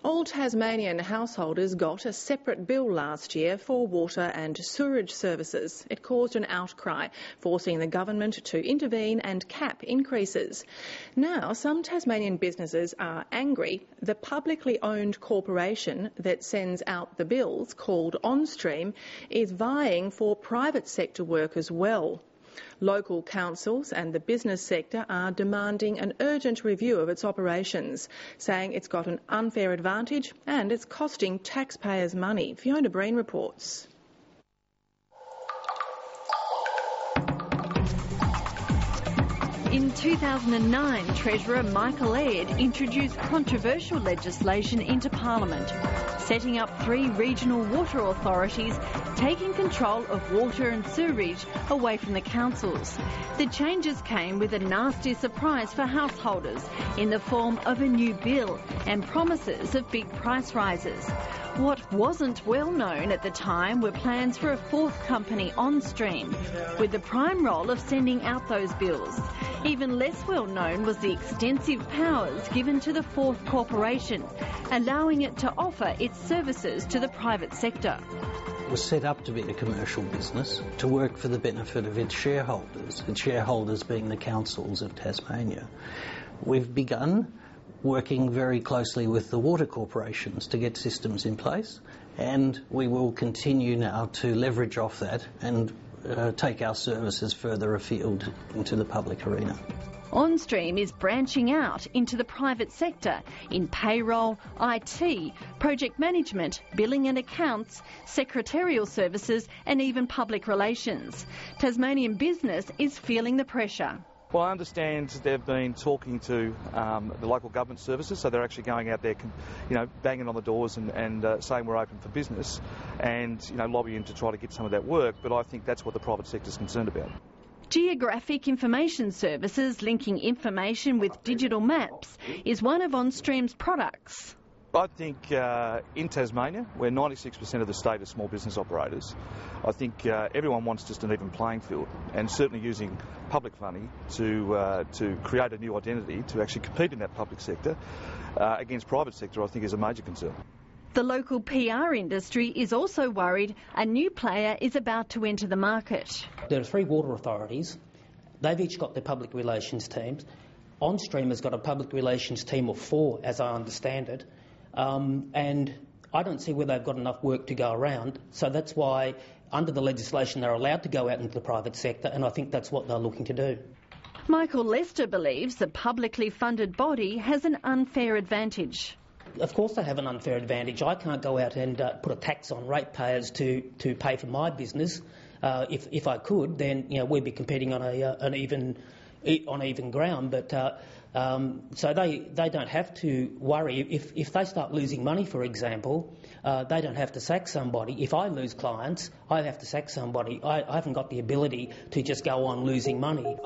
All Tasmanian householders got a separate bill last year for water and sewerage services. It caused an outcry, forcing the government to intervene and cap increases. Now, some Tasmanian businesses are angry. The publicly owned corporation that sends out the bills, called Onstream, is vying for private sector work as well. Local councils and the business sector are demanding an urgent review of its operations, saying it's got an unfair advantage and it's costing taxpayers money. Fiona Breen reports. In 2009, Treasurer Michael Aird introduced controversial legislation into Parliament, setting up 3 regional water authorities, taking control of water and sewerage away from the councils. The changes came with a nasty surprise for householders in the form of a new bill and promises of big price rises. What wasn't well known at the time were plans for a 4th company, Onstream, with the prime role of sending out those bills. Even less well known was the extensive powers given to the 4th corporation, allowing it to offer its services to the private sector. It was set up to be a commercial business, to work for the benefit of its shareholders being the councils of Tasmania. We've begun working very closely with the water corporations to get systems in place, and we will continue now to leverage off that and take our services further afield into the public arena. Onstream is branching out into the private sector in payroll, IT, project management, billing and accounts, secretarial services and even public relations. Tasmanian business is feeling the pressure. Well, I understand they've been talking to the local government services, so they're actually going out there, banging on the doors and saying we're open for business and, lobbying to try to get some of that work, but I think that's what the private sector's concerned about. Geographic information services linking information with digital maps is one of Onstream's products. I think in Tasmania, where 96% of the state are small business operators, I think everyone wants just an even playing field, and certainly using public money to create a new identity to actually compete in that public sector against private sector, I think is a major concern. The local PR industry is also worried a new player is about to enter the market. There are 3 water authorities. They've each got their public relations teams. Onstream has got a public relations team of 4, as I understand it. And I don't see where they've got enough work to go around. So that's why, under the legislation, they're allowed to go out into the private sector, and I think that's what they're looking to do. Michael Lester believes the publicly funded body has an unfair advantage. Of course they have an unfair advantage. I can't go out and put a tax on ratepayers to pay for my business. If I could, then we'd be competing on even ground. But so they don't have to worry. If they start losing money, for example, they don't have to sack somebody. If I lose clients, I have to sack somebody. I haven't got the ability to just go on losing money.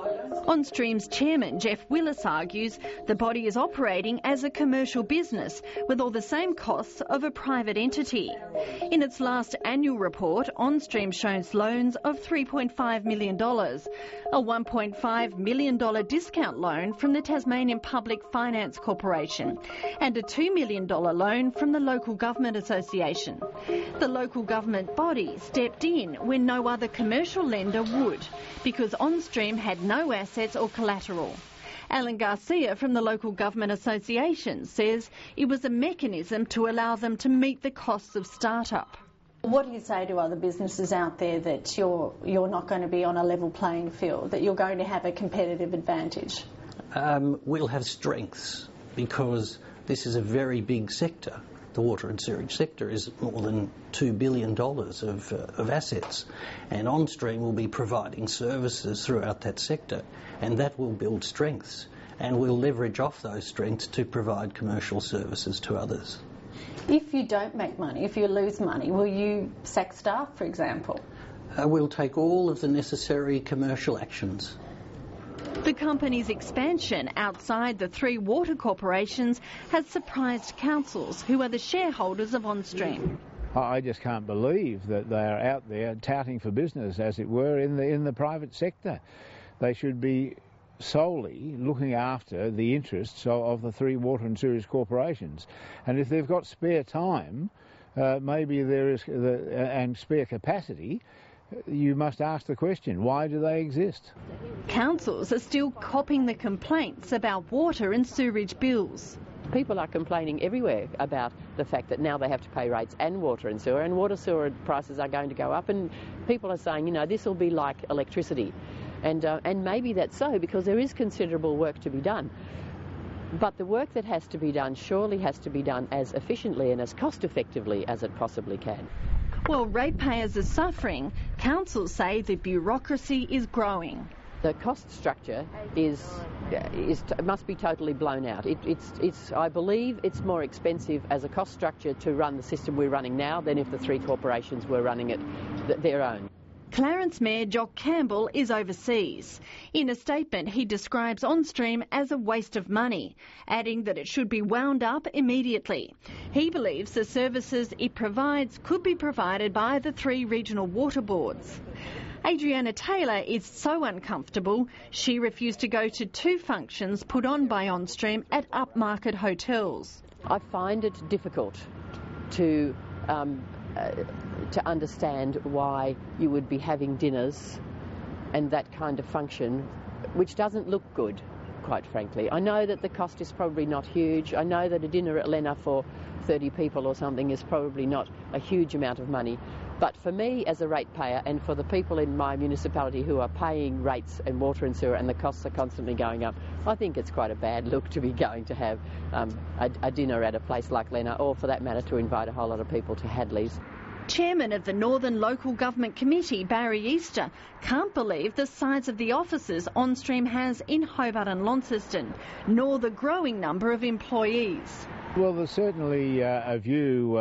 Onstream's chairman, Jeff Willis, argues the body is operating as a commercial business with all the same costs of a private entity. In its last annual report, Onstream shows loans of $3.5 million, a $1.5 million discount loan from the Tasmanian Public Finance Corporation and a $2 million loan from the Local Government Association. The local government body stepped in when no other commercial lender would, because Onstream had no assets or collateral. Alan Garcia from the Local Government Association says it was a mechanism to allow them to meet the costs of start-up. What do you say to other businesses out there that you're not going to be on a level playing field, that you're going to have a competitive advantage? We'll have strengths because this is a very big sector. The water and sewerage sector is more than $2 billion of assets, and Onstream will be providing services throughout that sector, and that will build strengths, and we'll leverage off those strengths to provide commercial services to others. If you don't make money, if you lose money, will you sack staff, for example? We'll take all of the necessary commercial actions. The company's expansion outside the 3 water corporations has surprised councils who are the shareholders of Onstream. I just can't believe that they are out there touting for business, as it were, in the private sector. They should be solely looking after the interests of the three water and sewerage corporations. And if they've got spare time, maybe there is, and spare capacity, you must ask the question, why do they exist? Councils are still copping the complaints about water and sewerage bills. People are complaining everywhere about the fact that now they have to pay rates and water sewer prices are going to go up, and people are saying, you know, this will be like electricity. And maybe that's so, because there is considerable work to be done. But the work that has to be done surely has to be done as efficiently and as cost effectively as it possibly can. While ratepayers are suffering, councils say the bureaucracy is growing. The cost structure must be totally blown out. I believe it's more expensive as a cost structure to run the system we're running now than if the three corporations were running it their own. Clarence Mayor Jock Campbell is overseas. In a statement, he describes Onstream as a waste of money, adding that it should be wound up immediately. He believes the services it provides could be provided by the three regional water boards. Adriana Taylor is so uncomfortable, she refused to go to 2 functions put on by Onstream at upmarket hotels. I find it difficult to understand why you would be having dinners and that kind of function, which doesn't look good, quite frankly. I know that the cost is probably not huge. I know that a dinner at Lena for 30 people or something is probably not a huge amount of money. But for me as a ratepayer, and for the people in my municipality who are paying rates and water and sewer and the costs are constantly going up, I think it's quite a bad look to be going to have a dinner at a place like Lena, or for that matter to invite a whole lot of people to Hadley's. Chairman of the Northern Local Government Committee, Barry Easter, can't believe the size of the offices Onstream has in Hobart and Launceston, nor the growing number of employees. Well, there's certainly a view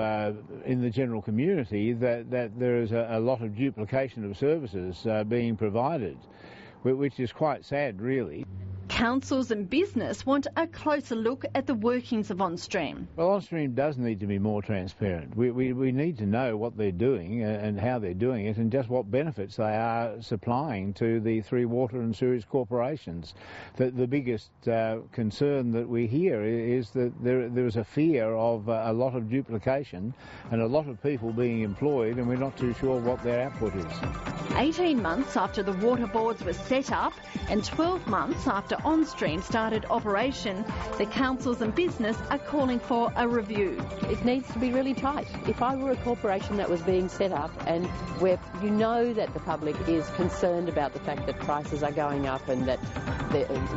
in the general community that there is a lot of duplication of services being provided, which is quite sad, really. Councils and business want a closer look at the workings of Onstream. Well, Onstream does need to be more transparent. We need to know what they're doing and how they're doing it, and just what benefits they are supplying to the three water and sewerage corporations. The biggest concern that we hear is that there is a fear of a lot of duplication and a lot of people being employed, and we're not too sure what their output is. 18 months after the water boards were set up and 12 months after Onstream started operation, the councils and business are calling for a review. It needs to be really tight. If I were a corporation that was being set up and where you know that the public is concerned about the fact that prices are going up and that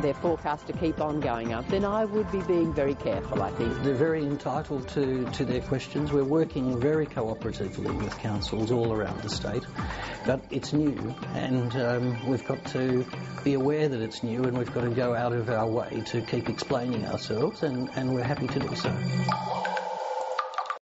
they're forecast to keep on going up, then I would be being very careful, I think. They're very entitled to their questions. We're working very cooperatively with councils all around the state, but it's new, and we've got to be aware that it's new, and we've got to go out of our way to keep explaining ourselves, and we're happy to do so.